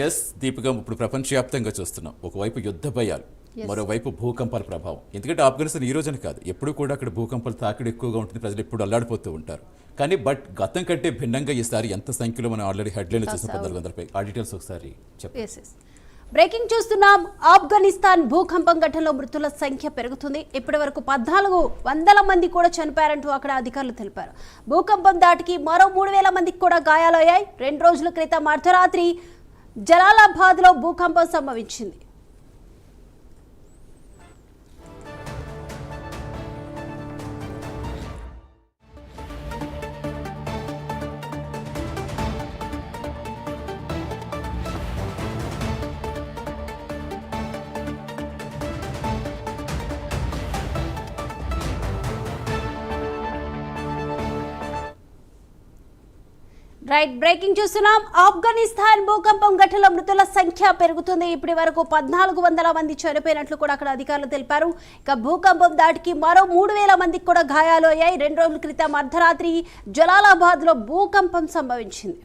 Yes Deepika, ఇప్పుడు ప్రపంచవ్యాప్తంగా చూస్తున్నాం. ఒకవైపు యుద్ధ భయాలు, మరోవైపు భూకంపాల ప్రభావం. ఎందుకంటే ఆఫ్ఘనిస్తాన్ ఈ రోజున కాదు, ఎప్పుడు కూడా అక్కడ భూకంపాల తాకిడి ఎక్కువగా ఉంటుంది, ప్రజలు ఎప్పుడు అల్లాడిపోతూ ఉంటారు. కానీ గతం కంటే భిన్నంగా ఈసారి ఎంత సంఖ్యలో మనం ఆల్రెడీ హెడ్లైన్ చూసిన 1400 ఆ డీటెయిల్స్ ఒకసారి చెప్పండి. బ్రేకింగ్ చూస్తున్నాం. ఆఫ్ఘనిస్తాన్ భూకంపం ఘటనలో మృతుల సంఖ్య పెరుగుతుంది. ఇప్పటి వరకు 1400 మంది కూడా చనిపోయారంటూ అక్కడ అధికారులు తెలిపారు. భూకంపం దాటికి మరో 3000 మందికి కూడా గాయాలయ్యాయి. 2 రోజుల క్రితం అర్ధరాత్రి జలాలాబాద్ లో భూకంపం సంభవించింది. బ్రేకింగ్ చూస్తున్నాం. ఆఫ్ఘనిస్తాన్ భూకంపం ఘటనలో మృతుల సంఖ్య పెరుగుతుంది. ఇప్పటి వరకు 1400 మంది చనిపోయినట్లు కూడా అక్కడ అధికారులు తెలిపారు. ఇక భూకంపం దాటికి మరో 3000 మందికి కూడా గాయాలు అయ్యాయి. 2 రోజుల క్రితం అర్ధరాత్రి జలాలాబాద్ లో భూకంపం సంభవించింది.